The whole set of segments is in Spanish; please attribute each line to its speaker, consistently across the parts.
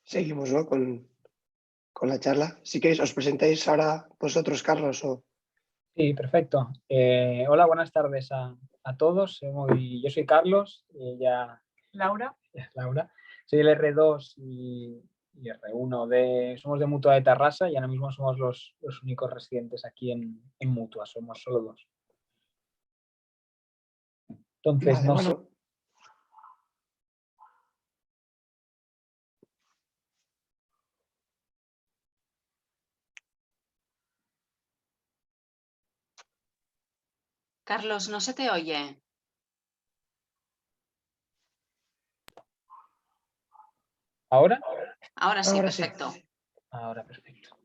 Speaker 1: seguimos, ¿no? con la charla. Si queréis, os presentáis ahora vosotros, Carlos.
Speaker 2: Sí, perfecto. Hola, buenas tardes a todos. Yo soy Carlos y ella
Speaker 3: Laura.
Speaker 2: Laura. Soy el R2 y R1 somos de Mutua de Tarrasa y ahora mismo somos los únicos residentes aquí en Mutua, somos solo dos. Entonces,
Speaker 1: Vale,
Speaker 2: no
Speaker 1: bueno.
Speaker 2: sé.
Speaker 3: Carlos, no se te oye.
Speaker 2: ¿Ahora?
Speaker 3: Ahora sí,
Speaker 1: Ahora sí.
Speaker 3: perfecto.
Speaker 2: Ahora, perfecto.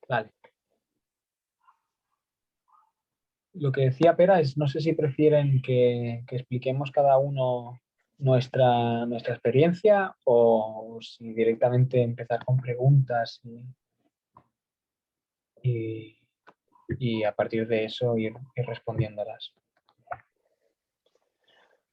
Speaker 2: Vale. Lo que decía Pera es, no sé si prefieren que expliquemos cada uno nuestra experiencia o si directamente empezar con preguntas y a partir de eso ir respondiéndolas.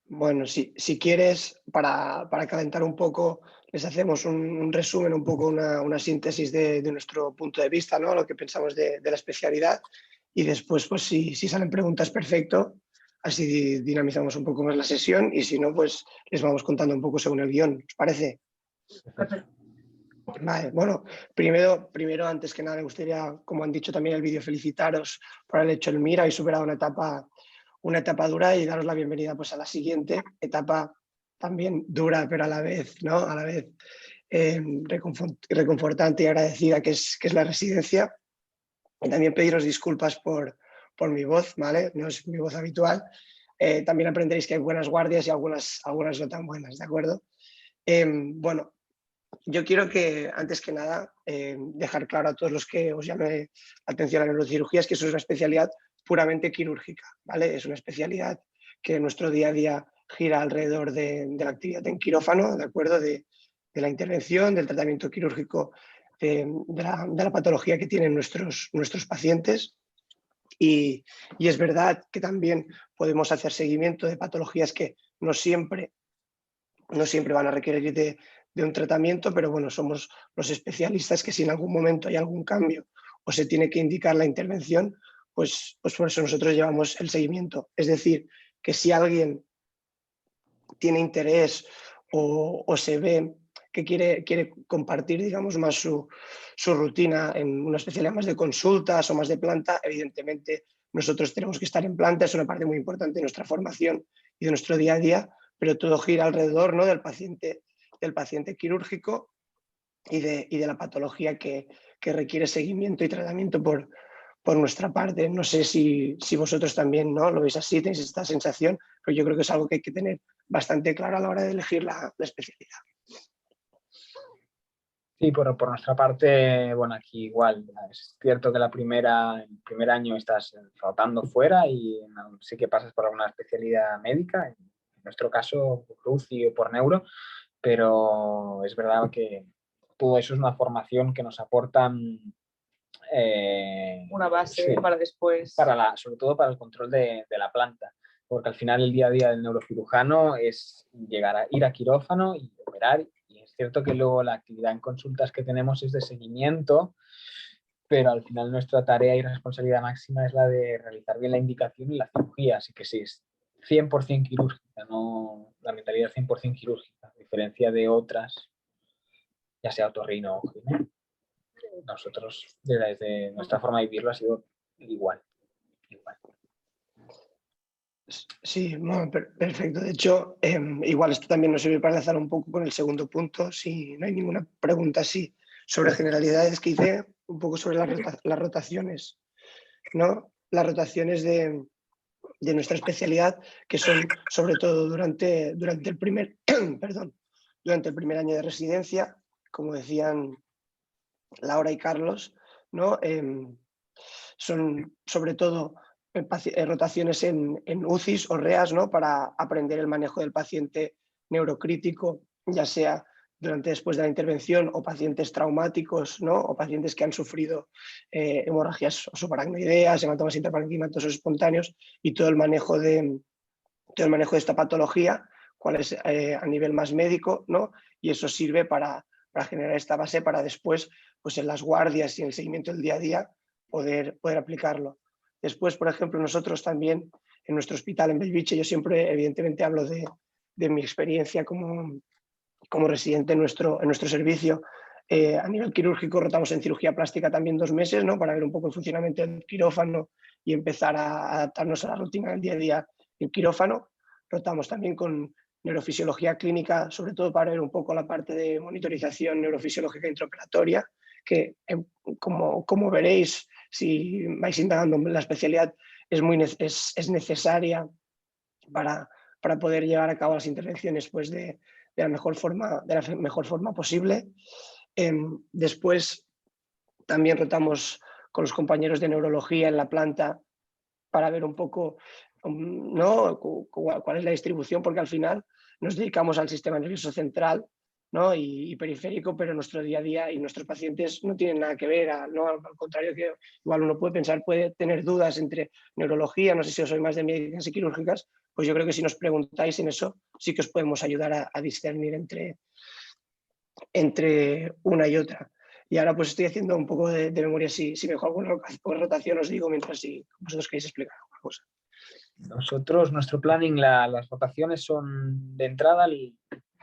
Speaker 1: Bueno, si quieres, para calentar un poco, les hacemos un resumen, un poco una síntesis de nuestro punto de vista, ¿no? Lo que pensamos de la especialidad, y después, pues si salen preguntas, perfecto, así dinamizamos un poco más la sesión, y si no, pues les vamos contando un poco según el guión, ¿os parece?
Speaker 2: Perfecto.
Speaker 1: Vale, bueno, primero, antes que nada, me gustaría, como han dicho también en el vídeo, felicitaros por haber hecho el MIR, habéis superado una etapa dura y daros la bienvenida pues a la siguiente etapa también dura, pero a la vez, ¿no? A la vez reconfortante y agradecida, que es la residencia. Y también pediros disculpas por mi voz, ¿vale? No es mi voz habitual. También aprenderéis que hay buenas guardias y algunas no tan buenas, ¿de acuerdo? Bueno, yo quiero que, antes que nada, dejar claro a todos los que os llame la atención a la neurocirugía, es que eso es una especialidad puramente quirúrgica, ¿vale? Es una especialidad que en nuestro día a día gira alrededor de la actividad en quirófano, ¿de acuerdo? De la intervención, del tratamiento quirúrgico, de la patología que tienen nuestros pacientes. Y es verdad que también podemos hacer seguimiento de patologías que no siempre van a requerir de un tratamiento, pero bueno, somos los especialistas que si en algún momento hay algún cambio o se tiene que indicar la intervención, pues por eso nosotros llevamos el seguimiento. Es decir, que si alguien tiene interés o se ve que quiere compartir, digamos, más su rutina en una especialidad más de consultas o más de planta, evidentemente nosotros tenemos que estar en planta, es una parte muy importante de nuestra formación y de nuestro día a día, pero todo gira alrededor, ¿no? del paciente quirúrgico y de la patología que requiere seguimiento y tratamiento por nuestra parte. No sé si vosotros también, ¿no? Lo veis así, tenéis esta sensación, pero yo creo que es algo que hay que tener bastante claro a la hora de elegir la especialidad.
Speaker 2: Sí, por nuestra parte, bueno, aquí igual, es cierto que el primer año estás rotando fuera y sí que pasas por alguna especialidad médica, en nuestro caso por UCI o por neuro, pero es verdad que todo eso es una formación que nos aportan
Speaker 3: una base,
Speaker 2: sí,
Speaker 3: para después.
Speaker 2: Sobre todo para el control de la planta, porque al final el día a día del neurocirujano es ir a quirófano y operar. Y es cierto que luego la actividad en consultas que tenemos es de seguimiento, pero al final nuestra tarea y responsabilidad máxima es la de realizar bien la indicación y la cirugía. Así que sí, es 100% quirúrgica, no la mentalidad 100% quirúrgica, a diferencia de otras, ya sea otorrino o gine. Nosotros, desde nuestra forma de vivirlo, ha sido igual.
Speaker 1: Sí, bueno, perfecto. De hecho, igual esto también nos sirve para enlazar un poco con el segundo punto. Si no hay ninguna pregunta así sobre generalidades, que hice un poco sobre las rotaciones, ¿no? Las rotaciones de nuestra especialidad, que son sobre todo durante el primer durante el primer año de residencia, como decían Laura y Carlos, ¿no? Son sobre todo rotaciones en UCIs o REAs, ¿no? Para aprender el manejo del paciente neurocrítico, ya sea después de la intervención, o pacientes traumáticos, ¿no? O pacientes que han sufrido hemorragias subaracnoideas, hematomas intraparenquimatosos espontáneos, y todo el manejo de esta patología, cuál es a nivel más médico, ¿no? Y eso sirve para para generar esta base para después, pues en las guardias y en el seguimiento del día a día, poder aplicarlo. Después, por ejemplo, nosotros también en nuestro hospital en Bellvitge, yo siempre evidentemente hablo de mi experiencia como residente en nuestro servicio. A nivel quirúrgico rotamos en cirugía plástica también 2 meses, ¿no? Para ver un poco el funcionamiento del quirófano y empezar a adaptarnos a la rutina del día a día en quirófano. Rotamos también con neurofisiología clínica, sobre todo para ver un poco la parte de monitorización neurofisiológica intraoperatoria, que como veréis, si vais indagando en la especialidad, es necesaria para poder llevar a cabo las intervenciones pues, de la mejor forma posible. Después también rotamos con los compañeros de neurología en la planta para ver un poco, ¿no?, cuál es la distribución, porque al final nos dedicamos al sistema nervioso central, ¿no?, y periférico, pero nuestro día a día y nuestros pacientes no tienen nada que ver, ¿no? Al contrario, que igual uno puede pensar, puede tener dudas entre neurología, no sé si os sois más de médicas y quirúrgicas, pues yo creo que si nos preguntáis en eso sí que os podemos ayudar a discernir entre una y otra. Y ahora pues estoy haciendo un poco de memoria, si me dejo alguna rotación os digo, mientras si vosotros queréis explicar alguna cosa.
Speaker 2: Nosotros, nuestro planning, las rotaciones son de entrada,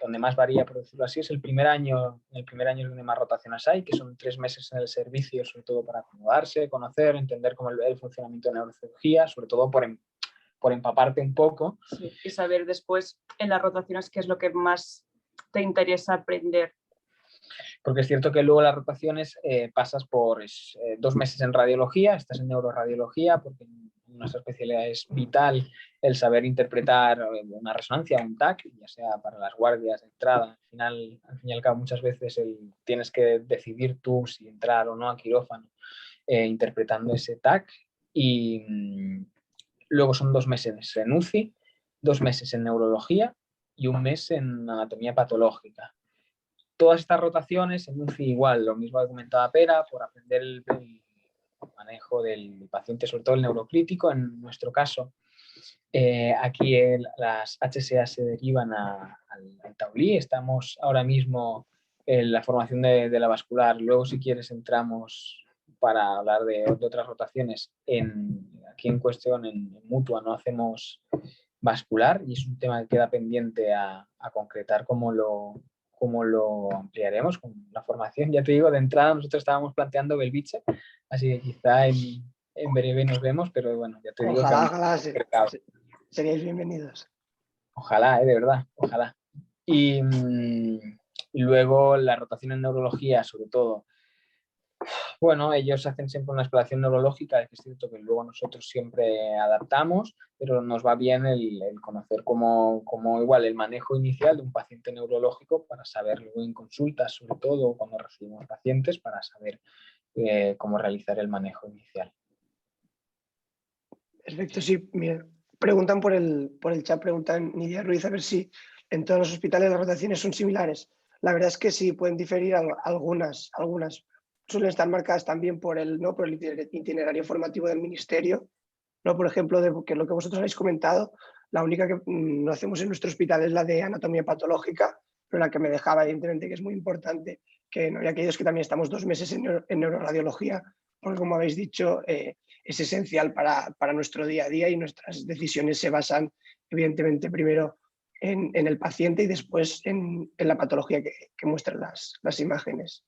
Speaker 2: donde más varía, por decirlo así, es el primer año es donde más rotaciones hay, que son 3 meses en el servicio, sobre todo para acomodarse, conocer, entender cómo el funcionamiento de neurocirugía, sobre todo por empaparte un poco.
Speaker 4: Sí, y saber después en las rotaciones qué es lo que más te interesa aprender.
Speaker 2: Porque es cierto que luego las rotaciones pasas por 2 meses en radiología, estás en neuroradiología, porque en nuestra especialidad es vital el saber interpretar una resonancia, un TAC, ya sea para las guardias de entrada. Al fin y al cabo, muchas veces tienes que decidir tú si entrar o no a quirófano interpretando ese TAC. Y luego son 2 meses en UCI, 2 meses en neurología y 1 mes en anatomía patológica. Todas estas rotaciones en UCI igual, lo mismo que comentaba Pera, por aprender el manejo del paciente, sobre todo el neurocrítico. En nuestro caso, aquí las HSA se derivan al Taulí. Estamos ahora mismo en la formación de la vascular. Luego, si quieres, entramos para hablar de otras rotaciones. Aquí en cuestión, en Mutua, no hacemos vascular y es un tema que queda pendiente a concretar cómo lo ampliaremos con la formación. Ya te digo, de entrada nosotros estábamos planteando Bellvitge, así que quizá en breve nos vemos, pero bueno, ya te digo.
Speaker 1: Ojalá seríais bienvenidos.
Speaker 2: Ojalá, de verdad, ojalá. Y luego la rotación en neurología, sobre todo, bueno, ellos hacen siempre una exploración neurológica, es cierto que luego nosotros siempre adaptamos, pero nos va bien el conocer cómo igual el manejo inicial de un paciente neurológico para saber luego en consultas, sobre todo cuando recibimos pacientes, para saber cómo realizar el manejo inicial.
Speaker 1: Perfecto, sí. Mira, preguntan por el chat, preguntan Nidia Ruiz a ver si en todos los hospitales las rotaciones son similares. La verdad es que sí, pueden diferir algunas. Suelen estar marcadas también por el itinerario formativo del ministerio, ¿no? Por ejemplo, que es lo que vosotros habéis comentado, la única que no hacemos en nuestro hospital es la de anatomía patológica, pero la que me dejaba, evidentemente, que es muy importante, que no hay aquellos que también estamos 2 meses en neuroradiología, porque como habéis dicho, es esencial para nuestro día a día y nuestras decisiones se basan, evidentemente, primero en el paciente y después en la patología que muestran las imágenes.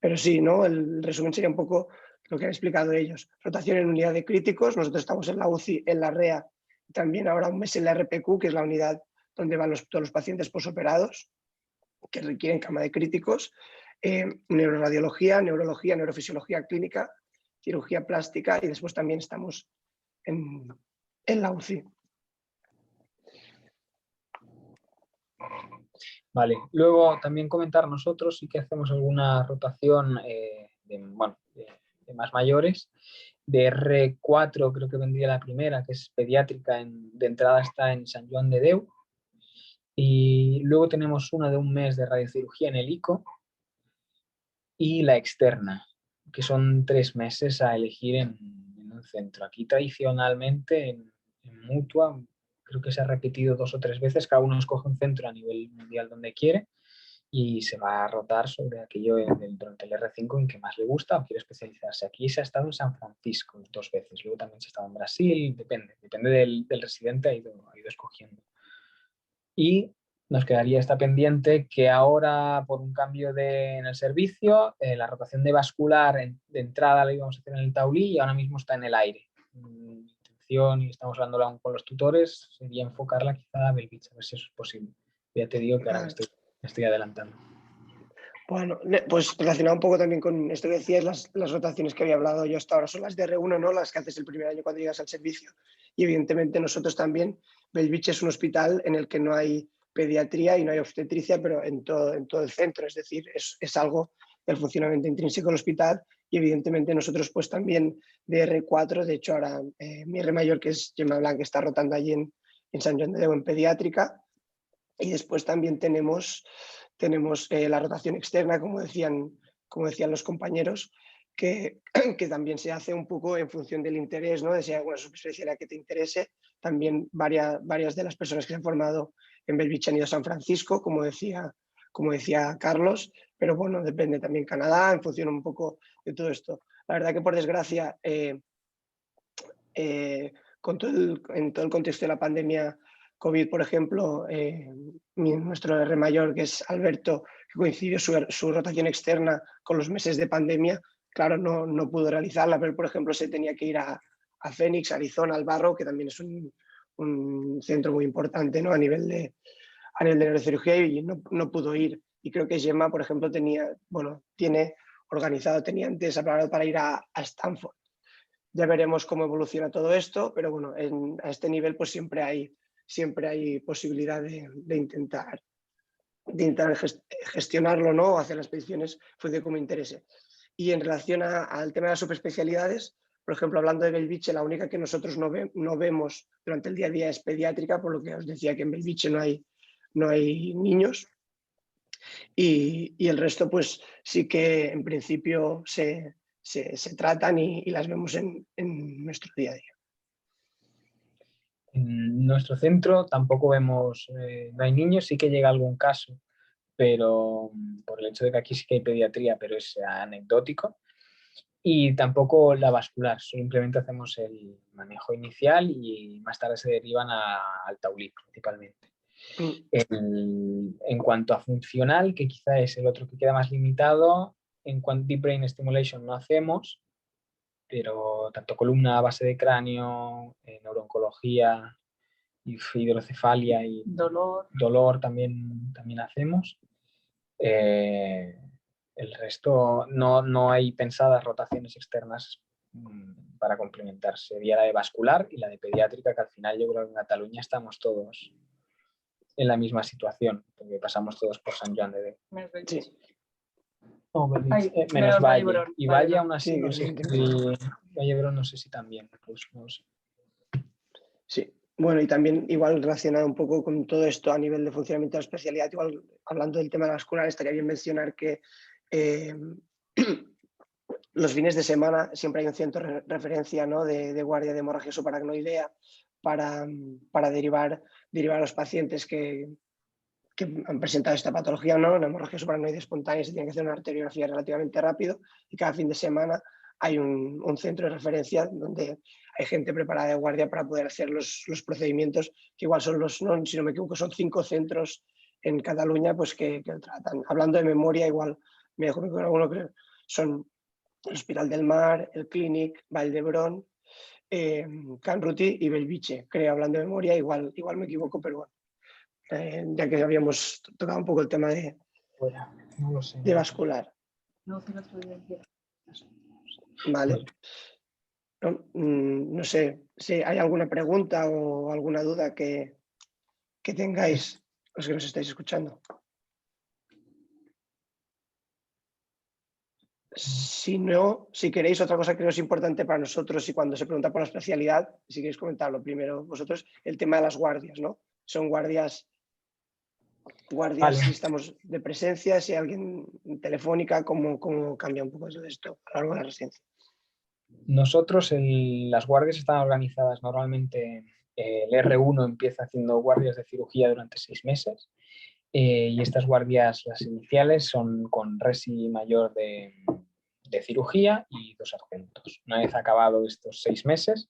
Speaker 1: Pero sí, ¿no? El resumen sería un poco lo que han explicado ellos. Rotación en unidad de críticos, nosotros estamos en la UCI, en la REA, también ahora 1 mes en la RPQ, que es la unidad donde van todos los pacientes posoperados que requieren cama de críticos, neuroradiología, neurología, neurofisiología clínica, cirugía plástica y después también estamos en la UCI.
Speaker 2: Vale, luego también comentar nosotros sí que hacemos alguna rotación de más mayores. De R4 creo que vendría la primera, que es pediátrica, de entrada está en Sant Joan de Déu. Y luego tenemos una de 1 mes de radiocirugía en el ICO y la externa, que son 3 meses a elegir en un centro. Aquí tradicionalmente en Mutua creo que se ha repetido 2 o 3 veces, cada uno escoge un centro a nivel mundial donde quiere y se va a rotar sobre aquello durante el R5 en que más le gusta o quiere especializarse. Aquí se ha estado en San Francisco 2 veces, luego también se ha estado en Brasil, depende del residente, ha ido escogiendo. Y nos quedaría esta pendiente que ahora, por un cambio en el servicio, la rotación de vascular de entrada la íbamos a hacer en el Taulí y ahora mismo está en el aire. Mi intención, y estamos hablando aún con los tutores, sería enfocarla quizá a Belvich, a ver si eso es posible. Ya te digo que ahora me estoy adelantando.
Speaker 1: Bueno, pues relacionado un poco también con esto que decías, las rotaciones que había hablado yo hasta ahora son las de R1, ¿no? Las que haces el primer año cuando llegas al servicio. Y evidentemente nosotros también, Belvich es un hospital en el que no hay pediatría y no hay obstetricia, pero en todo el centro, es decir, es algo del funcionamiento intrínseco del hospital y evidentemente nosotros pues también de R4, de hecho ahora mi R mayor que es Gemma Blanc está rotando allí en San Joan de Déu en pediátrica y después también tenemos la rotación externa, como decían los compañeros, que también se hace un poco en función del interés, ¿no? De si hay alguna subespecialidad que te interese. También varias de las personas que se han formado en Belvich han ido a San Francisco, como decía Carlos, pero bueno, depende también Canadá, en función un poco de todo esto. La verdad que por desgracia, en todo el contexto de la pandemia COVID, por ejemplo, nuestro R mayor, que es Alberto, que coincidió su rotación externa con los meses de pandemia, claro, no pudo realizarla, pero por ejemplo se tenía que ir a Phoenix, Arizona, al Barro, que también es un centro muy importante, ¿no? a nivel de neurocirugía y no pudo ir. Y creo que Gemma, por ejemplo, tenía antes hablado para ir a Stanford. Ya veremos cómo evoluciona todo esto, pero bueno, a este nivel pues siempre hay posibilidad de intentar gestionarlo, ¿no? O hacer las peticiones de cómo interese. Y en relación al tema de las subespecialidades, por ejemplo, hablando de Belvich, la única que nosotros no vemos durante el día a día es pediátrica, por lo que os decía que en Belvich no hay niños. Y el resto, pues sí que en principio se tratan y las vemos en nuestro día a día.
Speaker 2: En nuestro centro tampoco vemos, no hay niños, sí que llega algún caso, pero por el hecho de que aquí sí que hay pediatría, pero es anecdótico. Y tampoco la vascular, simplemente hacemos el manejo inicial y más tarde se derivan al Taulí principalmente. En cuanto a funcional, que quizá es el otro que queda más limitado, en cuanto a Deep Brain Stimulation no hacemos, pero tanto columna, base de cráneo, neurooncología, hidrocefalia y dolor también hacemos. El resto no hay pensadas rotaciones externas para complementar. Sería la de vascular y la de pediátrica, que al final yo creo que en Cataluña estamos todos en la misma situación, porque pasamos todos por San Joan de Déu.
Speaker 1: Sí.
Speaker 2: Menos Valle. Y Valle aún así,
Speaker 1: sí,
Speaker 2: no sé Valle no sé si también. Pues, no sé.
Speaker 1: Sí, bueno, y también igual relacionado un poco con todo esto a nivel de funcionamiento de la especialidad, igual hablando del tema de la vascular, estaría bien mencionar que los fines de semana siempre hay un centro de referencia, ¿no? de guardia de hemorragia subaracnoidea para derivar a los pacientes que han presentado esta patología, ¿no? Una hemorragia subaracnoidea espontánea se tiene que hacer una arteriografía relativamente rápido y cada fin de semana hay un centro de referencia donde hay gente preparada de guardia para poder hacer los procedimientos, que igual son si no me equivoco, son 5 centros en Cataluña pues que tratan. Hablando de memoria, igual me dejo con alguno que son el Hospital del Mar, el Clínic, Vall d'Hebron, Can Ruti y Belviche. Creo, hablando de memoria, igual me equivoco, pero bueno, ya que habíamos tocado un poco el tema
Speaker 2: No lo sé.
Speaker 1: de vascular. Vale. No sé si hay alguna pregunta o alguna duda que tengáis, los que nos estáis escuchando. Si no, si queréis, otra cosa que es importante para nosotros y cuando se pregunta por la especialidad, si queréis comentarlo primero vosotros, el tema de las guardias, ¿no? Son guardias
Speaker 2: Vale.
Speaker 1: Si estamos de presencia, si alguien telefónica, ¿cómo cambia un poco eso de esto a lo largo de la residencia?
Speaker 2: Nosotros, las guardias están organizadas normalmente, el R1 empieza haciendo guardias de cirugía durante 6 meses Y estas guardias, las iniciales, son con resi mayor de cirugía y 2 adjuntos. Una vez acabado estos 6 meses,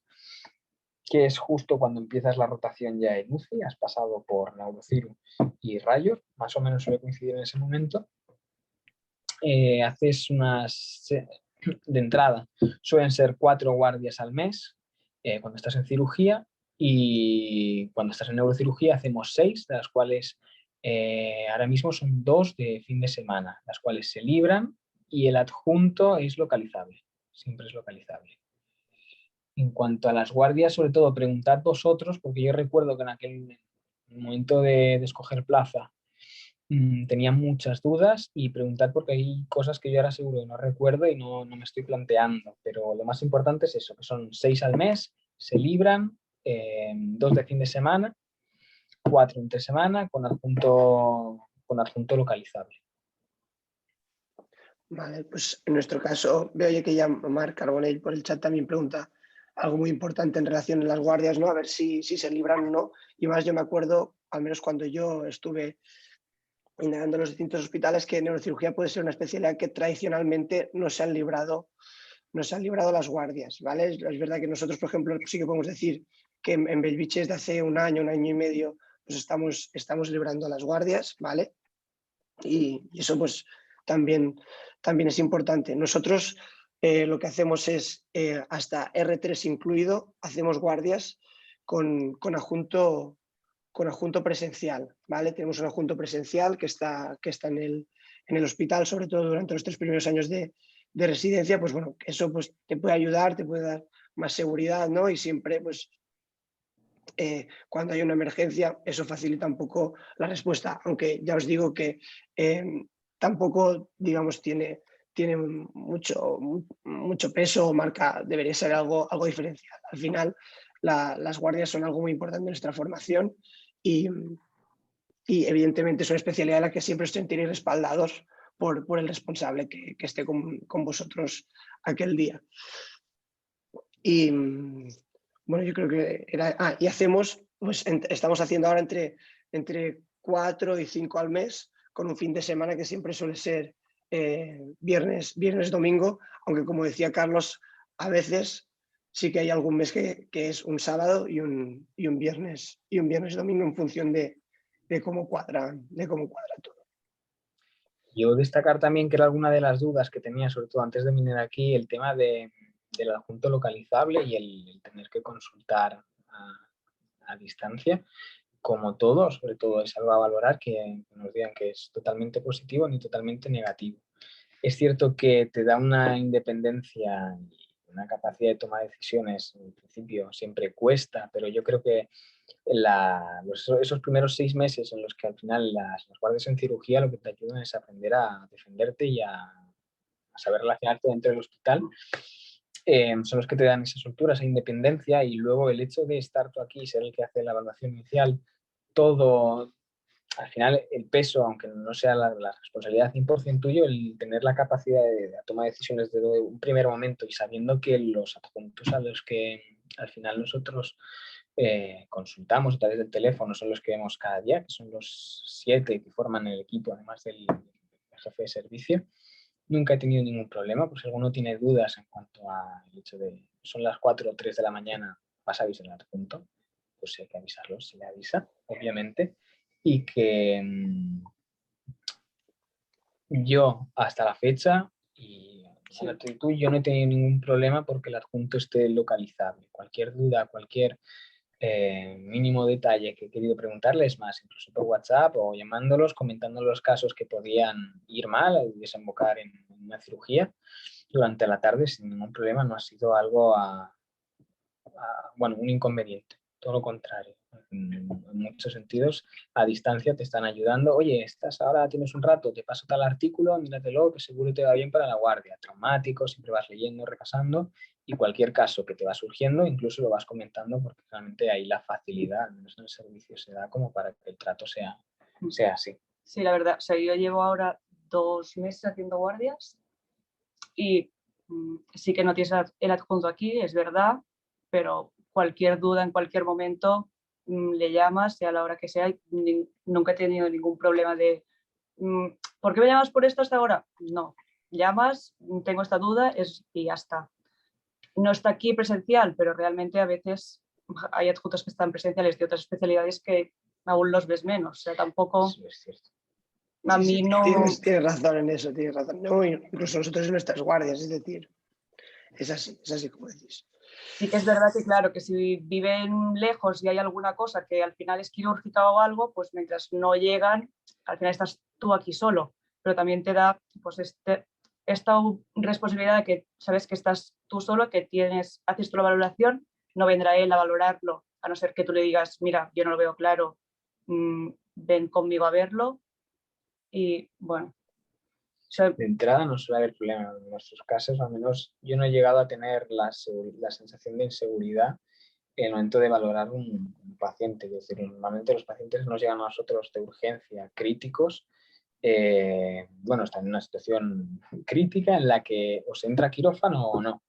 Speaker 2: que es justo cuando empiezas la rotación ya en UCI, has pasado por neurociru y rayos, más o menos suele coincidir en ese momento, haces unas, de entrada, suelen ser 4 guardias al mes cuando estás en cirugía, y cuando estás en neurocirugía hacemos 6, de las cuales ahora mismo son 2 de fin de semana, las cuales se libran, y el adjunto es localizable, siempre es localizable. En cuanto a las guardias, sobre todo preguntad vosotros, porque yo recuerdo que en aquel momento de escoger plaza tenía muchas dudas, y preguntad porque hay cosas que yo ahora seguro que no recuerdo y no me estoy planteando, pero lo más importante es eso, que son 6 al mes, se libran, 2 de fin de semana, 4 entre semana con adjunto localizable.
Speaker 1: Vale, pues en nuestro caso veo que ya Marc Carbonell por el chat también pregunta algo muy importante en relación a las guardias, ¿no? A ver si se libran o no. Y más yo me acuerdo, al menos cuando yo estuve indagando en los distintos hospitales, que neurocirugía puede ser una especialidad que tradicionalmente no se han librado las guardias, ¿vale? Es verdad que nosotros, por ejemplo, sí que podemos decir que en Bellvitge desde hace un año y medio, pues estamos librando las guardias, ¿vale? Y eso pues también es importante. Nosotros lo que hacemos es, hasta R3 incluido, hacemos guardias con adjunto presencial, ¿vale? Tenemos un adjunto presencial que está en el hospital, sobre todo durante los 3 primeros años de residencia, pues bueno, eso pues te puede ayudar, te puede dar más seguridad, ¿no? Y siempre pues cuando hay una emergencia, eso facilita un poco la respuesta, aunque ya os digo que tampoco, digamos, tiene mucho peso o marca, debería ser algo diferencial. Al final, las guardias son algo muy importante en nuestra formación, y evidentemente es una especialidad en la que siempre os sentiréis respaldados por el responsable que esté con vosotros aquel día. Y bueno, yo creo que era... y hacemos, pues estamos haciendo ahora entre 4 y 5 al mes, con un fin de semana que siempre suele ser viernes, domingo, aunque como decía Carlos, a veces sí que hay algún mes que es un sábado y un viernes domingo, en función de cómo cuadra todo.
Speaker 2: Yo destacar también que era alguna de las dudas que tenía, sobre todo antes de venir aquí, el tema del adjunto localizable y el tener que consultar a distancia. Como todo, sobre todo es algo a valorar, que nos digan que es totalmente positivo ni totalmente negativo. Es cierto que te da una independencia y una capacidad de tomar decisiones, en principio siempre cuesta, pero yo creo que esos primeros 6 meses en los que al final las guardias en cirugía lo que te ayudan es aprender a defenderte y a saber relacionarte dentro del hospital, son los que te dan esa soltura, esa independencia, y luego el hecho de estar tú aquí, ser el que hace la evaluación inicial, todo, al final el peso, aunque no sea la responsabilidad 100% tuyo, el tener la capacidad de tomar decisiones desde un primer momento, y sabiendo que los adjuntos a los que al final nosotros consultamos a través del teléfono son los que vemos cada día, que son los 7 que forman el equipo, además del jefe de servicio. Nunca he tenido ningún problema, pues si alguno tiene dudas en cuanto al hecho de son las 4 o 3 de la mañana, vas a avisar al adjunto, pues hay que avisarlo, se le avisa, obviamente. Y que yo hasta la fecha, y tú, yo no he tenido ningún problema porque el adjunto esté localizable. Cualquier duda, cualquier mínimo detalle que he querido preguntarles, más incluso por WhatsApp o llamándolos, comentando los casos que podían ir mal y desembocar en una cirugía durante la tarde, sin ningún problema. No ha sido algo un inconveniente, todo lo contrario. En muchos sentidos, a distancia te están ayudando. Oye, ahora tienes un rato, te paso tal artículo, míratelo, que seguro te va bien para la guardia. Traumático, siempre vas leyendo, repasando, y cualquier caso que te va surgiendo, incluso lo vas comentando, porque realmente ahí la facilidad, al menos en el servicio, se da como para que el trato sea así.
Speaker 4: Sí, la verdad, o sea, yo llevo ahora 2 meses haciendo guardias, y sí que no tienes el adjunto aquí, es verdad, pero cualquier duda en cualquier momento le llamas, sea a la hora que sea, y nunca he tenido ningún problema de ¿por qué me llamas por esto hasta ahora? No, llamas, tengo esta duda y ya está. No está aquí presencial, pero realmente a veces hay adjuntos que están presenciales de otras especialidades que aún los ves menos. O sea, tampoco...
Speaker 2: Eso es cierto.
Speaker 4: A
Speaker 1: Sí,
Speaker 4: mí
Speaker 1: sí,
Speaker 4: no...
Speaker 1: tienes razón en eso, tienes razón. No, incluso nosotros en nuestras guardias, es decir, es así como decís.
Speaker 4: Sí que es verdad que, claro, que si viven lejos y hay alguna cosa que al final es quirúrgica o algo, pues mientras no llegan, al final estás tú aquí solo. Pero también te da pues esta responsabilidad de que sabes que estás tú solo, que haces tú la valoración, no vendrá él a valorarlo, a no ser que tú le digas, mira, yo no lo veo claro, ven conmigo a verlo. Y bueno,
Speaker 2: De entrada no suele haber problema en nuestros casos, al menos yo no he llegado a tener la sensación de inseguridad en el momento de valorar un paciente. Es decir, normalmente los pacientes nos llegan a nosotros de urgencia críticos, bueno, están en una situación crítica en la que os entra quirófano o no.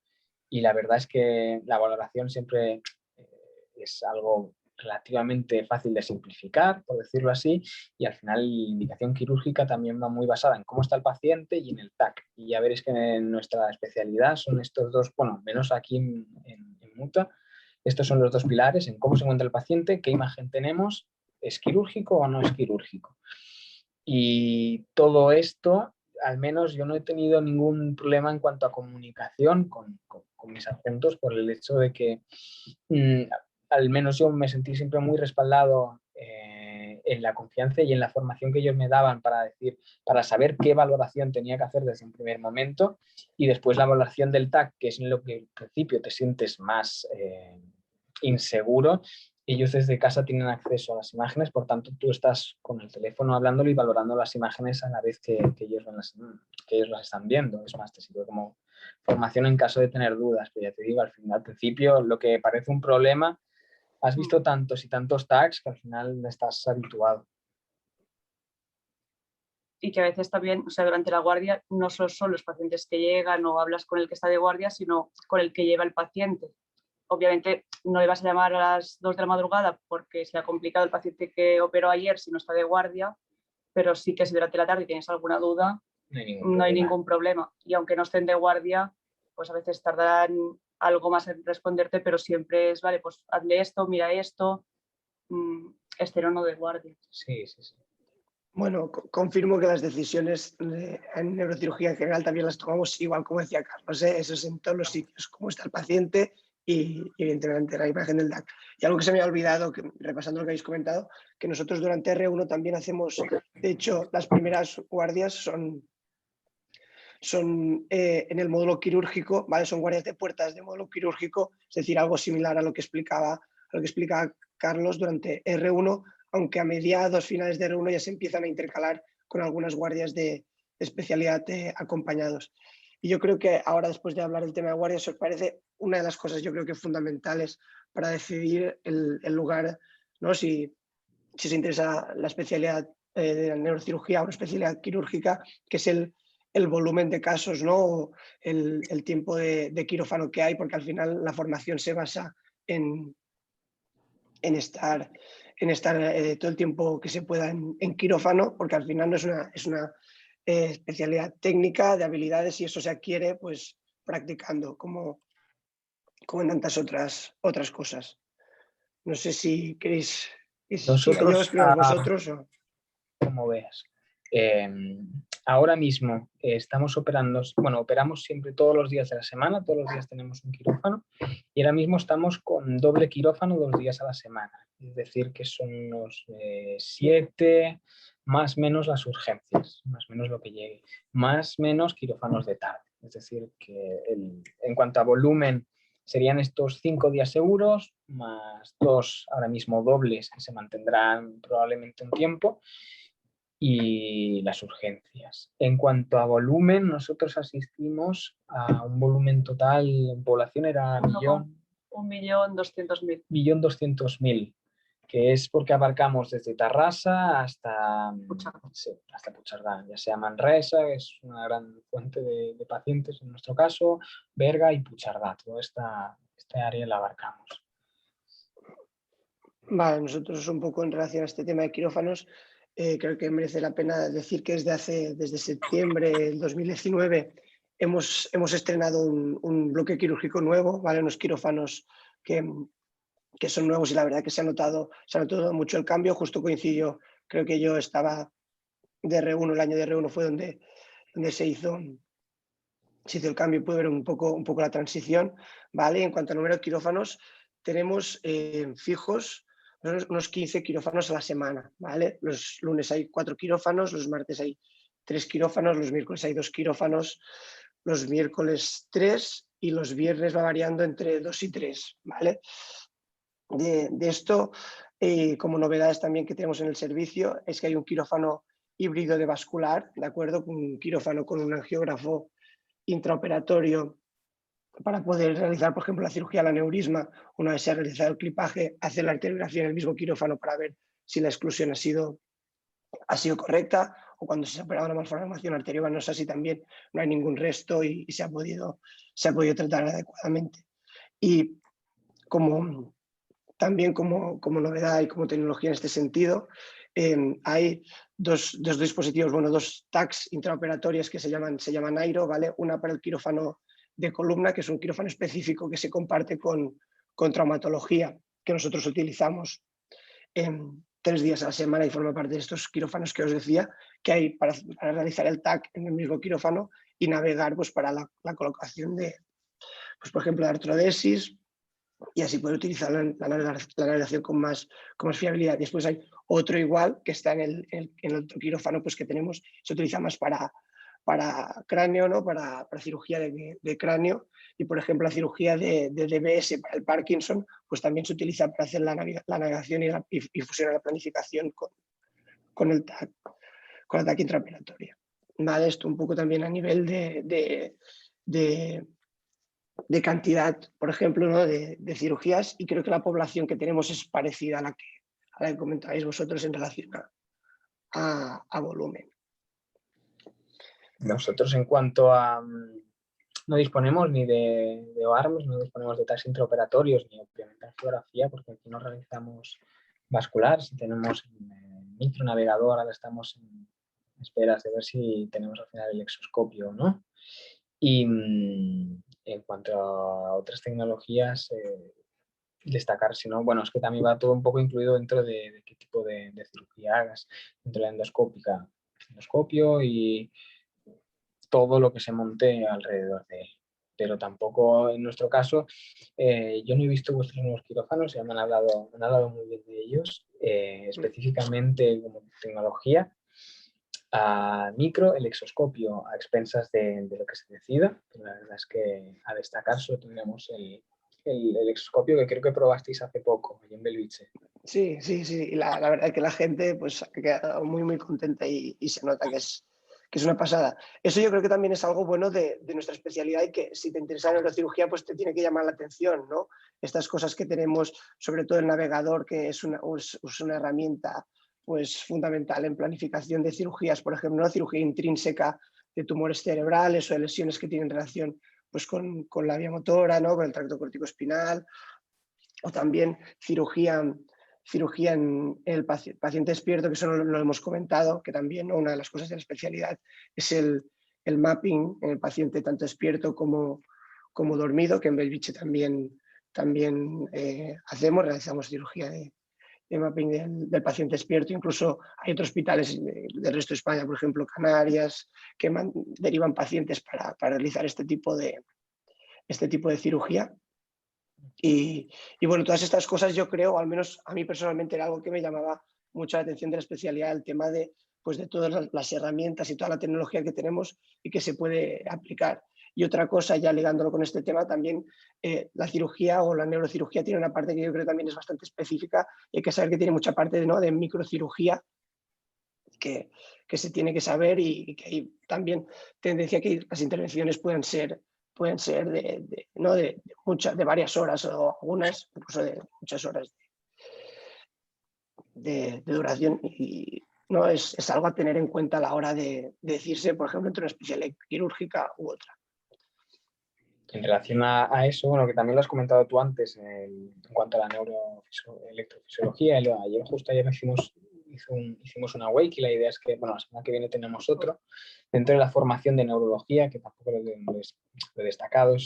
Speaker 2: Y la verdad es que la valoración siempre es algo relativamente fácil de simplificar, por decirlo así, y al final la indicación quirúrgica también va muy basada en cómo está el paciente y en el TAC. Y ya veréis que en nuestra especialidad son estos dos, bueno, menos aquí en Muta, estos son los dos pilares, en cómo se encuentra el paciente, qué imagen tenemos, ¿es quirúrgico o no es quirúrgico? Y todo esto, al menos yo no he tenido ningún problema en cuanto a comunicación con mis adjuntos por el hecho de que al menos yo me sentí siempre muy respaldado en la confianza y en la formación que ellos me daban para saber qué valoración tenía que hacer desde un primer momento, y después la valoración del TAC, que es en lo que al principio te sientes más inseguro. Ellos desde casa tienen acceso a las imágenes, por tanto tú estás con el teléfono hablándolo y valorando las imágenes a la vez que ellos las están viendo. Es más, te sirve como formación en caso de tener dudas, pero ya te digo, al principio lo que parece un problema, has visto tantos y tantos tags que al final estás habituado.
Speaker 4: Y que a veces también, o sea, durante la guardia no son los pacientes que llegan o hablas con el que está de guardia, sino con el que lleva el paciente. Obviamente no le vas a llamar a las 2 de la madrugada porque se ha complicado el paciente que operó ayer si no está de guardia, pero sí que si durante la tarde tienes alguna duda, no hay ningún problema. Y aunque no estén de guardia, pues a veces tardarán algo más en responderte, pero siempre es, vale, pues hazle esto, mira esto, este no de guardia.
Speaker 2: Sí, sí, sí.
Speaker 1: Bueno, confirmo que las decisiones en neurocirugía en general también las tomamos igual, como decía Carlos, eso es en todos los sitios, cómo está el paciente y evidentemente la imagen del DAC. Y algo que se me ha olvidado, repasando lo que habéis comentado, que nosotros durante R1 también hacemos, de hecho, las primeras guardias son en el módulo quirúrgico, ¿vale? Son guardias de puertas de módulo quirúrgico, es decir, algo similar a lo que explicaba Carlos durante R1, aunque a mediados, finales de R1 ya se empiezan a intercalar con algunas guardias de especialidad acompañados. Y yo creo que ahora, después de hablar del tema de guardias, os parece una de las cosas, yo creo que fundamentales para decidir el lugar, ¿no? Si os interesa la especialidad de neurocirugía o una especialidad quirúrgica, que es el volumen de casos, ¿no? El tiempo de quirófano que hay, porque al final la formación se basa en estar todo el tiempo que se pueda en quirófano, porque al final no es una especialidad técnica de habilidades y eso se adquiere pues practicando, como en tantas otras cosas. No sé si queréis que siga yo, explicaros vosotros o...
Speaker 2: Como veas. Ahora mismo estamos operando, bueno, operamos siempre todos los días de la semana, todos los días tenemos un quirófano y ahora mismo estamos con doble quirófano 2 días a la semana, es decir, que son unos 7, más menos las urgencias, más menos lo que llegue, más menos quirófanos de tarde, es decir, que en cuanto a volumen serían estos 5 días seguros, más 2 ahora mismo dobles que se mantendrán probablemente un tiempo, y las urgencias. En cuanto a volumen, nosotros asistimos a un volumen total en población era
Speaker 4: 1.200.000.
Speaker 2: 1.200.000, que es porque abarcamos desde Tarrasa hasta Puigcerdá, ya sea Manresa, que es una gran fuente de pacientes en nuestro caso, Berga y Puigcerdá, toda esta área la abarcamos.
Speaker 1: Vale, nosotros un poco en relación a este tema de quirófanos, creo que merece la pena decir que desde septiembre del 2019 hemos estrenado un bloque quirúrgico nuevo, ¿vale? Unos quirófanos que son nuevos y la verdad que se ha notado mucho el cambio. Justo coincidió, creo que yo estaba de R1, el año de R1 fue donde se hizo el cambio y pude ver un poco la transición, ¿vale? En cuanto al número de quirófanos, tenemos fijos unos 15 quirófanos a la semana, ¿vale? Los lunes hay 4 quirófanos, los martes hay 3 quirófanos, los miércoles hay 2 quirófanos, los miércoles 3 y los viernes va variando entre 2 y 3, ¿vale? De esto, como novedades también que tenemos en el servicio, es que hay un quirófano híbrido de vascular, ¿de acuerdo? Un quirófano con un angiógrafo intraoperatorio para poder realizar, por ejemplo, la cirugía al aneurisma. Una vez se ha realizado el clipaje, hacer la arteriografía en el mismo quirófano para ver si la exclusión ha sido correcta, o cuando se ha operado una malformación arteriovenosa, si también no hay ningún resto y se ha podido tratar adecuadamente. Y también como novedad y como tecnología en este sentido, hay dos dispositivos, bueno, 2 tags intraoperatorias que se llaman Airo, ¿vale? Una para el quirófano de columna, que es un quirófano específico que se comparte con traumatología, que nosotros utilizamos 3 días a la semana y forma parte de estos quirófanos que os decía, que hay para realizar el tag en el mismo quirófano y navegar pues, para la colocación de, pues, por ejemplo, de artrodesis, y así poder utilizar la navegación con más fiabilidad. Después hay otro igual que está en el otro quirófano pues, que tenemos, se utiliza más para cráneo, ¿no? para cirugía de cráneo, y por ejemplo la cirugía de DBS para el Parkinson pues también se utiliza para hacer la navegación y fusionar la planificación con la TAC intraoperatoria. Vale, esto un poco también a nivel de cantidad, por ejemplo, ¿no? de cirugías, y creo que la población que tenemos es parecida a la que comentabais vosotros en relación a volumen.
Speaker 2: Nosotros en cuanto a... no disponemos ni de OARMs, no disponemos de tags intraoperatorios, ni obviamente angiografía, porque aquí no realizamos vascular. Si tenemos micronavegador, ahora estamos en esperas de ver si tenemos al final el exoscopio o no. Y en cuanto a otras tecnologías, destacar, si no, bueno, es que también va todo un poco incluido dentro de qué tipo de cirugía hagas, dentro de la endoscópica, endoscopio y todo lo que se monte alrededor de él. Pero tampoco, en nuestro caso, yo no he visto vuestros nuevos quirófanos, ya me han hablado muy bien de ellos, específicamente como tecnología, a micro, el exoscopio a expensas de lo que se decida. Pero la verdad es que a destacar solo tenemos el exoscopio que creo que probasteis hace poco, allí en Belviche.
Speaker 1: Sí, y la verdad es que la gente pues, ha quedado muy contenta y se nota que es una pasada. Eso yo creo que también es algo bueno de nuestra especialidad, y que si te interesa la neurocirugía pues te tiene que llamar la atención, ¿no? Estas cosas que tenemos, sobre todo el navegador, que es una herramienta pues, fundamental en planificación de cirugías, por ejemplo, ¿no? Cirugía intrínseca de tumores cerebrales o de lesiones que tienen relación pues, con la vía motora, ¿no? Con el tracto corticoespinal, o también cirugía en el paciente despierto, que eso no lo hemos comentado, que también, ¿no? Una de las cosas de la especialidad es el mapping en el paciente tanto despierto como dormido, que en Belviche también realizamos cirugía de mapping del paciente despierto. Incluso hay otros hospitales del resto de España, por ejemplo Canarias, que derivan pacientes para realizar este tipo de cirugía. Y bueno, todas estas cosas yo creo, al menos a mí personalmente, era algo que me llamaba mucho la atención de la especialidad, el tema de todas las herramientas y toda la tecnología que tenemos y que se puede aplicar. Y otra cosa, ya ligándolo con este tema, también la cirugía o la neurocirugía tiene una parte que yo creo también es bastante específica, y hay que saber que tiene mucha parte, ¿no? de microcirugía que se tiene que saber, y que hay también tendencia que las intervenciones pueden ser de varias horas, o algunas incluso de muchas horas de duración, y no es algo a tener en cuenta a la hora de decirse, por ejemplo, entre una especialidad quirúrgica u otra.
Speaker 2: En relación a eso, bueno, que también lo has comentado tú antes en cuanto a la electrofisiología, ayer hicimos una wake y la idea es que, bueno, la semana que viene tenemos otro. Dentro de la formación de neurología, que tampoco lo destacado,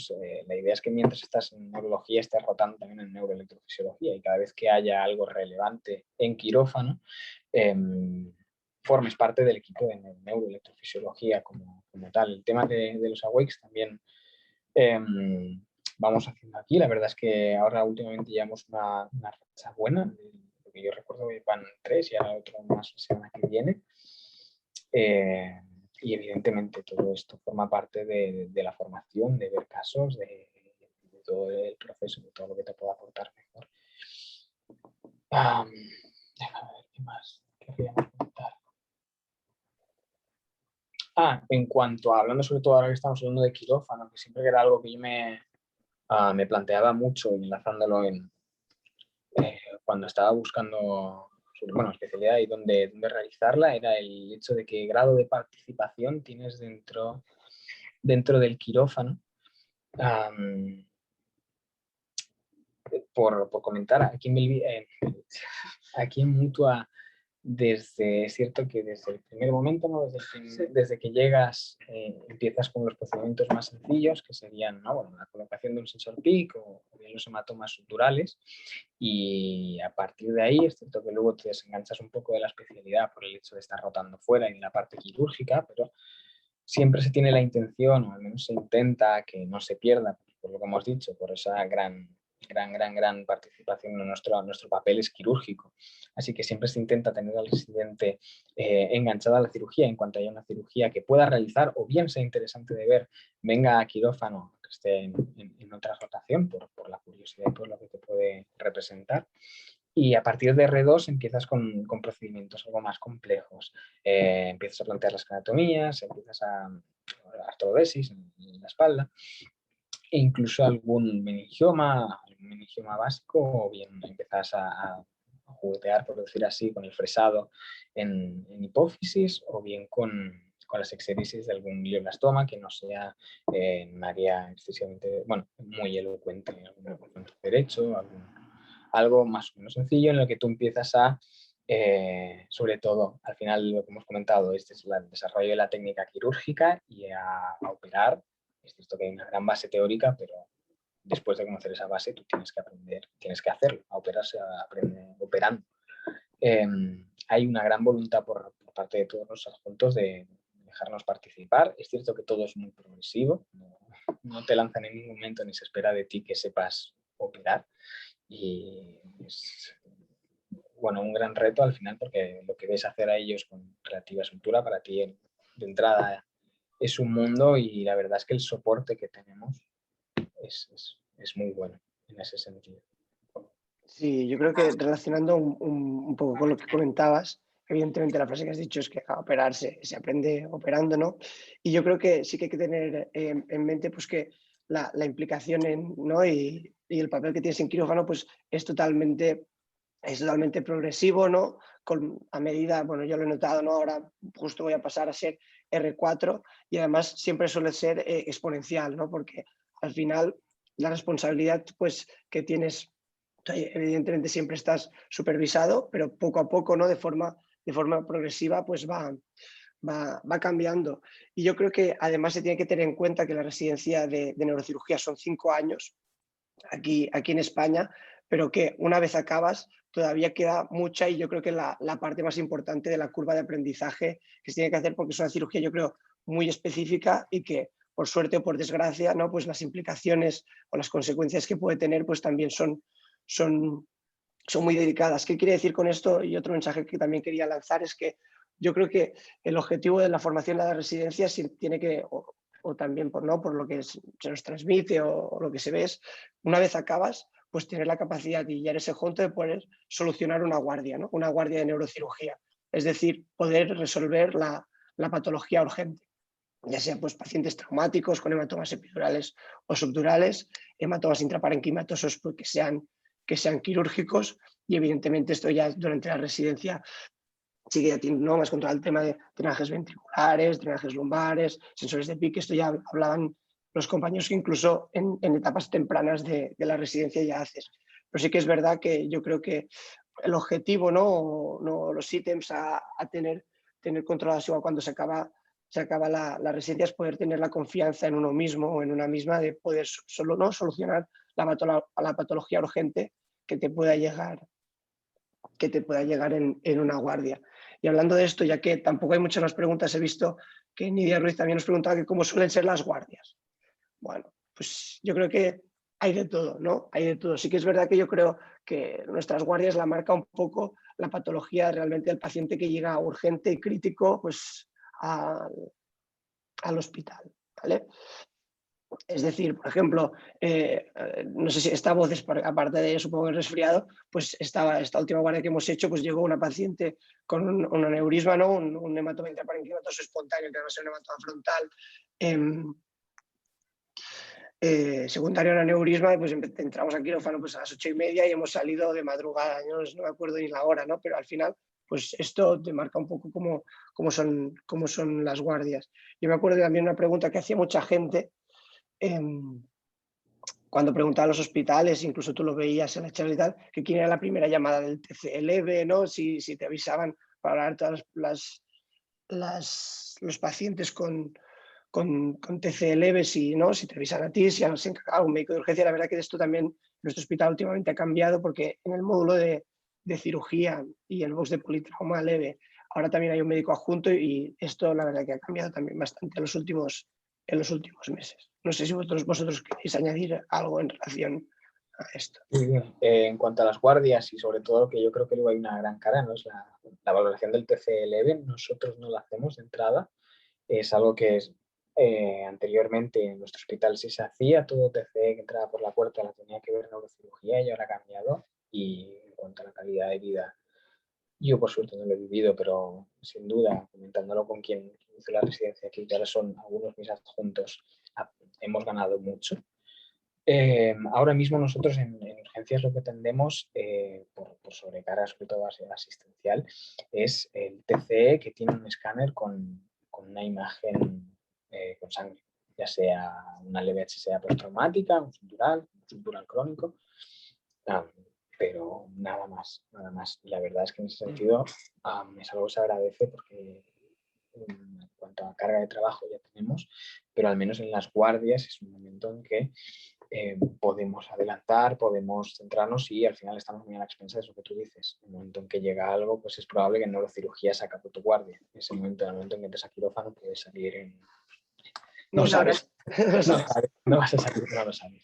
Speaker 2: la idea es que mientras estás en neurología estés rotando también en neuroelectrofisiología y cada vez que haya algo relevante en quirófano, formes parte del equipo de neuroelectrofisiología como tal. El tema de los awakes también vamos haciendo aquí. La verdad es que ahora últimamente llevamos una racha buena. Lo que yo recuerdo que van 3 y ahora otro más la semana que viene. Y evidentemente todo esto forma parte de la formación, de ver casos, de todo el proceso, de todo lo que te pueda aportar mejor. Déjame ver qué más querríamos comentar. En cuanto a, hablando sobre todo ahora que estamos hablando de quirófano, que siempre era algo que yo me planteaba mucho, enlazándolo cuando estaba buscando especialidad y dónde realizarla, era el hecho de qué grado de participación tienes dentro del quirófano. Por comentar, aquí en Mutua, es cierto que desde el primer momento, ¿no? Desde que llegas, empiezas con los procedimientos más sencillos, que serían, ¿no? Bueno, la colocación de un sensor PIC o bien los hematomas subdurales, y a partir de ahí, es cierto que luego te desenganchas un poco de la especialidad por el hecho de estar rotando fuera en la parte quirúrgica, pero siempre se tiene la intención, o al menos se intenta que no se pierda, por lo que hemos dicho, por esa gran participación en nuestro papel es quirúrgico. Así que siempre se intenta tener al residente enganchado a la cirugía en cuanto haya una cirugía que pueda realizar o bien sea interesante de ver, venga a quirófano, que esté en otra rotación por la curiosidad y por lo que te puede representar. Y a partir de R2 empiezas con procedimientos algo más complejos. Empiezas a plantear las anatomías, empiezas a artrodesis en la espalda, e incluso algún meningioma básico, o bien empiezas a juguetear, por decir así, con el fresado en hipófisis, o bien con las exéresis de algún glioblastoma que no sea en un área excesivamente, muy elocuente, en algún derecho, algo más o menos sencillo en lo que tú empiezas a, sobre todo, al final lo que hemos comentado, este es el desarrollo de la técnica quirúrgica y a operar. Es cierto que hay una gran base teórica, pero después de conocer esa base tú tienes que aprender, tienes que hacerlo, a operarse, a aprender operando. Hay una gran voluntad por parte de todos los adjuntos de dejarnos participar. Es cierto que todo es muy progresivo, no te lanzan en ningún momento ni se espera de ti que sepas operar, y es un gran reto al final, porque lo que ves hacer a ellos con relativa soltura para ti de entrada es un mundo, y la verdad es que el soporte que tenemos es muy bueno en ese sentido.
Speaker 1: Sí, yo creo que relacionando un poco con lo que comentabas, evidentemente la frase que has dicho es que a operarse se aprende operando, ¿no? Y yo creo que sí que hay que tener en mente pues que la implicación ¿no? y el papel que tienes en quirófano pues es totalmente progresivo, ¿no? A medida, yo lo he notado, ¿no? Ahora justo voy a pasar a ser R4 y además siempre suele ser exponencial, ¿no? Porque al final la responsabilidad pues que tienes, evidentemente siempre estás supervisado, pero poco a poco, ¿no? De forma progresiva pues va cambiando. Y yo creo que además se tiene que tener en cuenta que la residencia de neurocirugía son 5 años aquí en España, pero que una vez acabas todavía queda mucha, y yo creo que la parte más importante de la curva de aprendizaje que se tiene que hacer, porque es una cirugía yo creo muy específica y que por suerte o por desgracia, ¿no? Pues las implicaciones o las consecuencias que puede tener pues también son muy delicadas. ¿Qué quiere decir con esto? Y otro mensaje que también quería lanzar es que yo creo que el objetivo de la formación de la residencia tiene que, o también por lo que se nos transmite o lo que se ve, es una vez acabas, pues tener la capacidad y ya en ese junto de poder solucionar una guardia, ¿no? Una guardia de neurocirugía. Es decir, poder resolver la patología urgente, ya sea pues pacientes traumáticos con hematomas epidurales o subdurales, hematomas intraparenquimatosos pues, que sean quirúrgicos, y evidentemente esto ya durante la residencia sí que ya tiene más controlado el tema de drenajes ventriculares, drenajes lumbares, sensores de PIC, esto ya hablaban los compañeros que incluso en etapas tempranas de la residencia ya haces. Pero sí que es verdad que yo creo que el objetivo, no los ítems a tener controlados igual cuando se acaba la residencia, es poder tener la confianza en uno mismo o en una misma de poder solo solucionar la patología urgente que te pueda llegar en una guardia. Y hablando de esto, ya que tampoco hay muchas más preguntas, he visto que Nidia Ruiz también nos preguntaba que cómo suelen ser las guardias. Bueno, pues yo creo que hay de todo, ¿no? Hay de todo. Sí que es verdad que yo creo que nuestras guardias la marca un poco la patología realmente del paciente que llega urgente y crítico pues, al hospital, ¿vale? Es decir, por ejemplo, no sé si esta voz es aparte de, supongo, el resfriado, pues esta última guardia que hemos hecho, pues llegó una paciente con un aneurisma, ¿no? un hematoma intraparenquimatoso espontáneo, que va a ser un hematoma frontal, secundario al aneurisma, pues entramos a quirófano pues a las 8:30 y hemos salido de madrugada, no me acuerdo ni la hora, ¿no? Pero al final, pues esto te marca un poco cómo son las guardias. Yo me acuerdo también una pregunta que hacía mucha gente, cuando preguntaba a los hospitales, incluso tú lo veías en la charla y tal, que quién era la primera llamada del TCE leve, ¿no? Si te avisaban para hablar todas los pacientes con TCE leve, si te avisan a ti, si se encarga un médico de urgencia. La verdad que esto también nuestro hospital últimamente ha cambiado, porque en el módulo de cirugía y el box de politrauma leve ahora también hay un médico adjunto, y esto la verdad que ha cambiado también bastante en los últimos meses. No sé si vosotros queréis añadir algo en relación a esto.
Speaker 2: Muy bien. En cuanto a las guardias y sobre todo que yo creo que luego hay una gran cara, ¿no? Es la valoración del TCE leve. Nosotros no la hacemos de entrada. Es algo que anteriormente en nuestro hospital sí se hacía, todo TCE que entraba por la puerta la tenía que ver neurocirugía, y ahora ha cambiado. Y en cuanto a la calidad de vida, yo por suerte no lo he vivido, pero sin duda, comentándolo con quien hizo la residencia aquí, que ahora son algunos mis adjuntos, hemos ganado mucho. Ahora mismo nosotros en urgencias lo que tendemos, por sobrecarga, sobre todo asistencial, es el TCE, que tiene un escáner con una imagen con sangre, ya sea una leve HSA postraumática, un suntural crónico, pero nada más. Y la verdad es que en ese sentido es algo que se agradece, porque en cuanto a carga de trabajo ya tenemos, pero al menos en las guardias es un momento en que podemos adelantar, podemos centrarnos, y al final estamos muy a la expensa de lo que tú dices. En el momento en que llega algo, pues es probable que en neurocirugía se acabe tu guardia. En ese momento, en el momento en que entres a quirófano, puedes salir en... No sabes. No vas a salir, no lo sabes.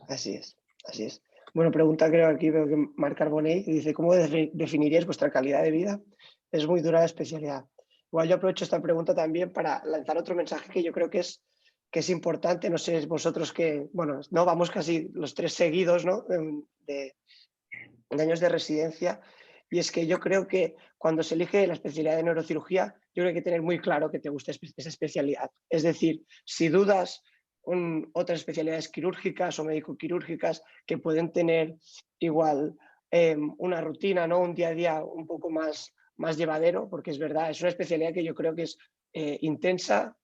Speaker 1: Así es. Bueno, pregunta, creo aquí veo que Marc Carbonell dice: ¿cómo definiríais vuestra calidad de vida? Es muy dura la especialidad. Igual yo aprovecho esta pregunta también para lanzar otro mensaje que yo creo que es importante. No sé vosotros que, bueno, no vamos casi los 3 seguidos, ¿no? de años de residencia, y es que yo creo que cuando se elige la especialidad de neurocirugía, yo creo que hay que tener muy claro que te gusta esa especialidad. Es decir, si dudas con otras especialidades quirúrgicas o médico-quirúrgicas que pueden tener igual una rutina, ¿no? Un día a día un poco más llevadero, porque es verdad, es una especialidad que yo creo que es intensa,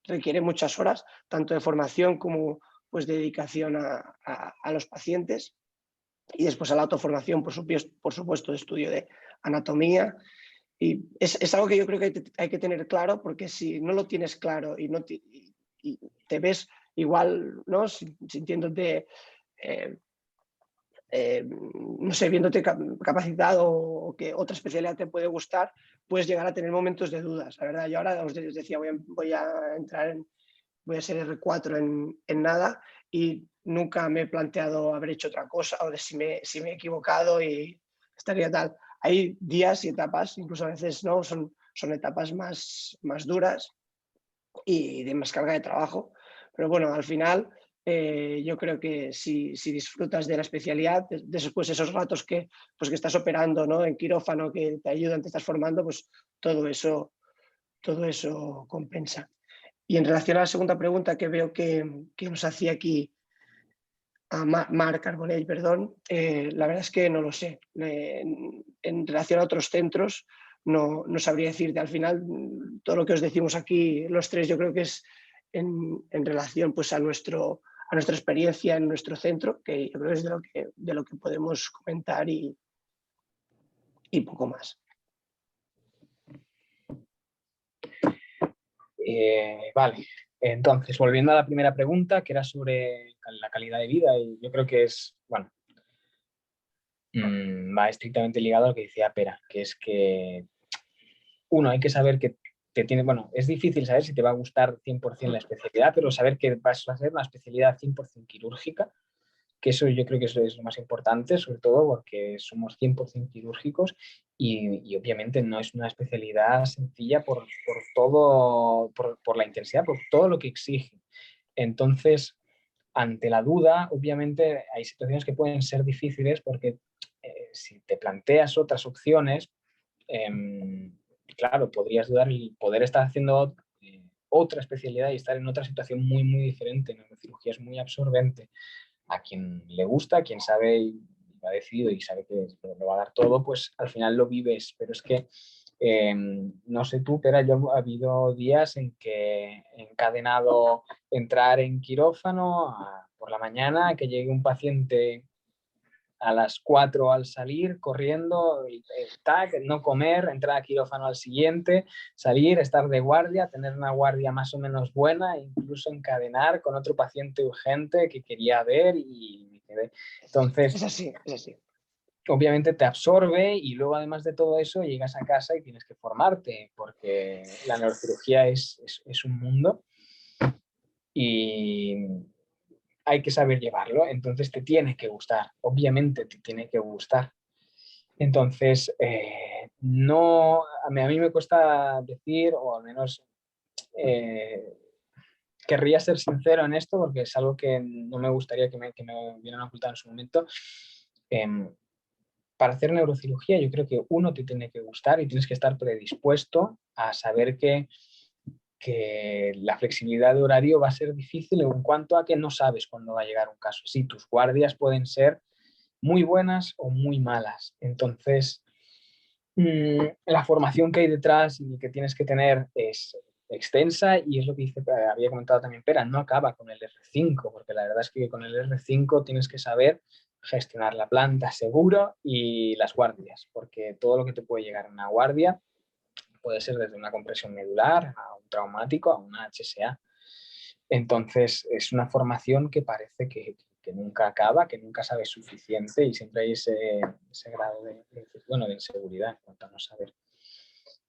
Speaker 1: requiere muchas horas, tanto de formación como pues, de dedicación a los pacientes. Y después a la autoformación, por supuesto, de estudio de anatomía. Y es algo que yo creo que hay que tener claro, porque si no lo tienes claro y te ves igual, ¿no? Sintiéndote, no sé, viéndote capacitado, o que otra especialidad te puede gustar, puedes llegar a tener momentos de dudas. La verdad, yo ahora os decía, voy a ser R4 en nada, y nunca me he planteado haber hecho otra cosa, o de si me he equivocado y estaría tal. Hay días y etapas, incluso a veces no, son etapas más duras y de más carga de trabajo. Pero bueno, al final yo creo que si disfrutas de la especialidad, después esos ratos que estás operando, ¿no? En quirófano, que te ayudan, te estás formando, pues todo eso compensa. Y en relación a la segunda pregunta que veo que nos hacía aquí a Marc Carbonell, perdón, la verdad es que no lo sé. En relación a otros centros, no sabría decirte. Al final, todo lo que os decimos aquí, los tres, yo creo que es en relación pues, a nuestra experiencia en nuestro centro, que yo creo que es de lo que podemos comentar y poco más.
Speaker 2: Vale, entonces volviendo a la primera pregunta, que era sobre la calidad de vida, y yo creo que es, bueno, va estrictamente ligado a lo que decía Pera, que es que uno, hay que saber que te tiene, bueno, es difícil saber si te va a gustar 100% la especialidad, pero saber que vas a hacer una especialidad 100% quirúrgica, que eso yo creo que eso es lo más importante, sobre todo porque somos 100% quirúrgicos y obviamente no es una especialidad sencilla por todo, por la intensidad, por todo lo que exige. Entonces, ante la duda, obviamente hay situaciones que pueden ser difíciles porque si te planteas otras opciones, claro, podrías dudar y poder estar haciendo otra especialidad y estar en otra situación muy, muy diferente. La neurocirugía es muy absorbente. A quien le gusta, a quien sabe y lo ha decidido y sabe que lo va a dar todo, pues al final lo vives. Pero es que, no sé tú, pero yo ha habido días en que he encadenado entrar en quirófano por la mañana, que llegue un paciente a las 4 al salir, corriendo, no comer, entrar a quirófano al siguiente, salir, estar de guardia, tener una guardia más o menos buena, incluso encadenar con otro paciente urgente que quería ver y me quedé. Entonces,
Speaker 1: Es así, es así.
Speaker 2: Obviamente te absorbe y luego además de todo eso llegas a casa y tienes que formarte porque la neurocirugía es un mundo y hay que saber llevarlo, entonces te tiene que gustar, obviamente te tiene que gustar. Entonces, no, a mí me cuesta decir, o al menos querría ser sincero en esto, porque es algo que no me gustaría que me hubieran ocultado en su momento. Para hacer neurocirugía yo creo que uno te tiene que gustar y tienes que estar predispuesto a saber que la flexibilidad de horario va a ser difícil en cuanto a que no sabes cuándo va a llegar un caso. Sí, tus guardias pueden ser muy buenas o muy malas. Entonces, la formación que hay detrás y que tienes que tener es extensa y es lo que había comentado también Pera, no acaba con el R5, porque la verdad es que con el R5 tienes que saber gestionar la planta seguro y las guardias, porque todo lo que te puede llegar en una guardia puede ser desde una compresión medular a un traumático a una HSA. Entonces, es una formación que parece que nunca acaba, que nunca sabes suficiente y siempre hay ese grado de inseguridad en cuanto a no saber.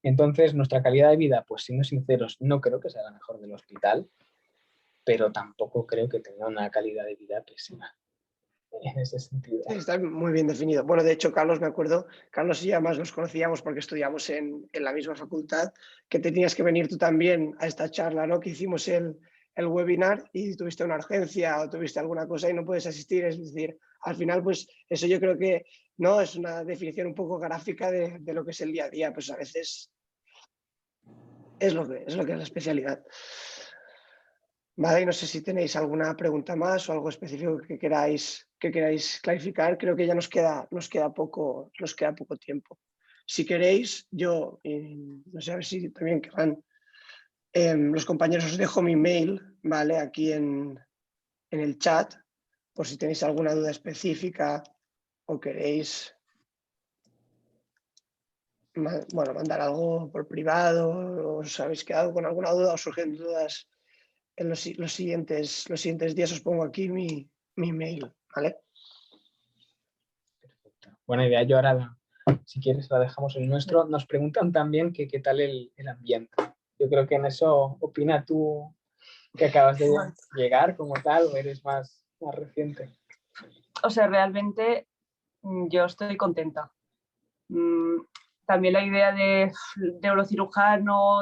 Speaker 2: Entonces, nuestra calidad de vida, pues siendo sinceros, no creo que sea la mejor del hospital, pero tampoco creo que tenga una calidad de vida pésima en ese sentido.
Speaker 1: Está muy bien definido. Bueno, de hecho, Carlos, me acuerdo, Carlos y yo además nos conocíamos porque estudiamos en la misma facultad, que tenías que venir tú también a esta charla, ¿no? Que hicimos el webinar y tuviste una urgencia o tuviste alguna cosa y no puedes asistir. Es decir, al final, pues eso yo creo que no es una definición un poco gráfica de lo que es el día a día. Pues a veces es lo que es la especialidad. Vale, no sé si tenéis alguna pregunta más o algo específico que queráis clarificar. Creo que ya nos queda poco tiempo. Si queréis, yo no sé, a ver si también querrán los compañeros, os dejo mi mail, ¿vale? Aquí en el chat, por si tenéis alguna duda específica o queréis mandar algo por privado, o os habéis quedado con alguna duda o surgen dudas. En los siguientes días os pongo aquí mi mail, ¿vale?
Speaker 2: Perfecto. Buena idea. Yo ahora, si quieres, la dejamos el nuestro. Nos preguntan también qué tal el ambiente. Yo creo que en eso opina tú, que acabas de llegar como tal, o eres más reciente.
Speaker 4: O sea, realmente yo estoy contenta. También la idea de neurocirujano,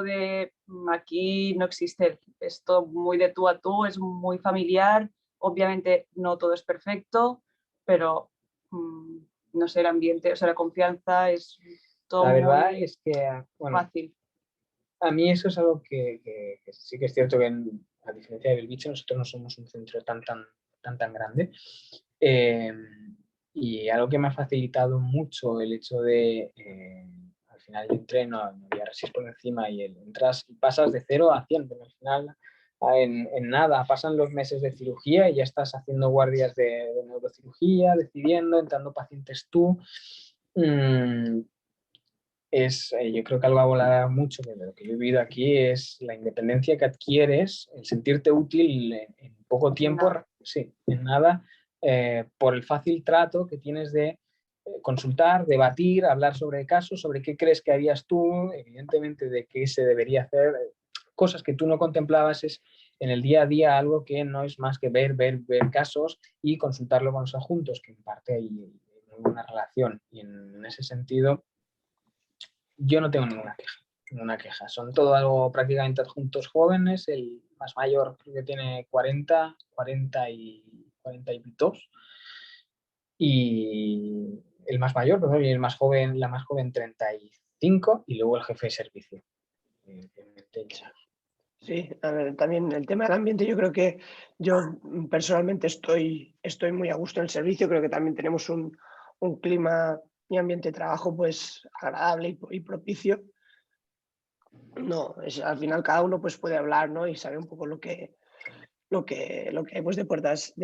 Speaker 4: aquí no existe. Esto muy de tú a tú, es muy familiar. Obviamente no todo es perfecto, pero no sé, el ambiente, o sea, la confianza es todo
Speaker 2: la verdad
Speaker 4: muy
Speaker 2: es que, bueno,
Speaker 4: fácil.
Speaker 2: A mí eso es algo que sí que es cierto que a diferencia de Belviche, nosotros no somos un centro tan grande. Y algo que me ha facilitado mucho el hecho de, al final yo entreno, no había resist por encima y entras y pasas de 0 a 100, pero al final en nada, pasan los meses de cirugía y ya estás haciendo guardias de neurocirugía, decidiendo, entrando pacientes tú. Yo creo que algo a volar mucho de lo que yo he vivido aquí es la independencia que adquieres, el sentirte útil en poco tiempo, sí, en nada, por el fácil trato que tienes de consultar, debatir, hablar sobre casos, sobre qué crees que harías tú, evidentemente de qué se debería hacer, cosas que tú no contemplabas. Es en el día a día algo que no es más que ver casos y consultarlo con los adjuntos, que en parte hay una relación, y en ese sentido yo no tengo ninguna queja. Son todo algo prácticamente adjuntos jóvenes. El más mayor creo que tiene 40 y 42. Y el más mayor, perdón, y la más joven 35, y luego el jefe de servicio.
Speaker 1: Sí, a ver, también el tema del ambiente, yo creo que yo personalmente estoy muy a gusto en el servicio. Creo que también tenemos un clima y ambiente de trabajo pues agradable y propicio. No, al final cada uno pues puede hablar, ¿no? Y sabe un poco lo que hay pues de puertas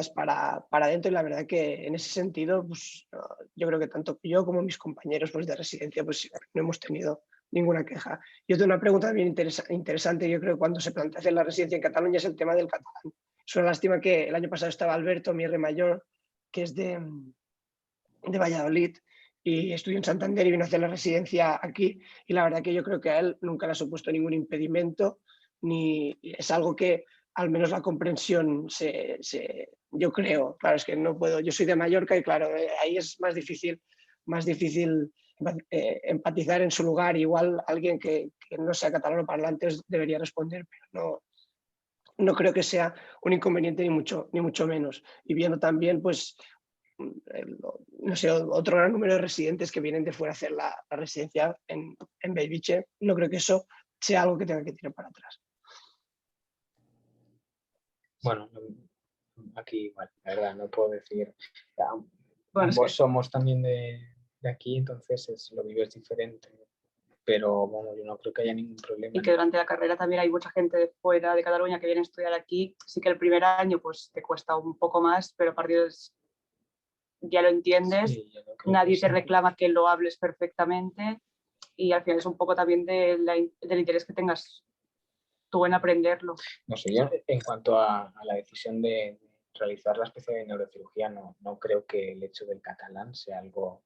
Speaker 1: para adentro, y la verdad que en ese sentido pues yo creo que tanto yo como mis compañeros pues de residencia pues no hemos tenido ninguna queja. Yo tengo una pregunta bien interesante. Yo creo que cuando se plantea hacer la residencia en Cataluña es el tema del catalán. Es una lástima que el año pasado estaba Alberto, mi mayor, que es de Valladolid, y estudió en Santander y vino a hacer la residencia aquí, y la verdad que yo creo que a él nunca le ha supuesto ningún impedimento, ni es algo que al menos la comprensión yo creo, claro, es que no puedo, yo soy de Mallorca y claro, ahí es más difícil empatizar en su lugar. Igual alguien que no sea catalano parlante debería responder, pero no creo que sea un inconveniente ni mucho menos. Y viendo también pues no sé, otro gran número de residentes que vienen de fuera a hacer la residencia en Bellvitge, no creo que eso sea algo que tenga que tirar para atrás.
Speaker 2: Bueno, aquí igual, la verdad, no puedo decir.
Speaker 4: Bueno,
Speaker 2: Ambos somos también de aquí, entonces lo vives diferente. Pero bueno, yo no creo que haya ningún problema.
Speaker 4: Y que durante la carrera también hay mucha gente de fuera de Cataluña que viene a estudiar aquí. Sí que el primer año pues te cuesta un poco más, pero a partir de ya lo entiendes,
Speaker 2: sí,
Speaker 4: nadie te reclama que lo hables perfectamente, y al final es un poco también del interés que tengas tú en aprenderlo.
Speaker 2: No sé, yo en cuanto a la decisión de realizar la especialidad de neurocirugía, no creo que el hecho del catalán sea algo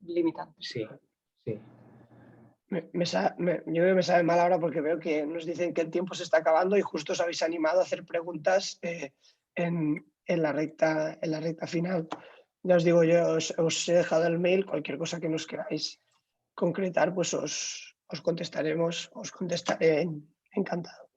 Speaker 4: limitante.
Speaker 2: Sí.
Speaker 1: Yo creo que me sabe mal ahora porque veo que nos dicen que el tiempo se está acabando y justo os habéis animado a hacer preguntas en la recta final. Ya os digo, yo os he dejado el mail. Cualquier cosa que nos queráis concretar, pues os contestaré encantado.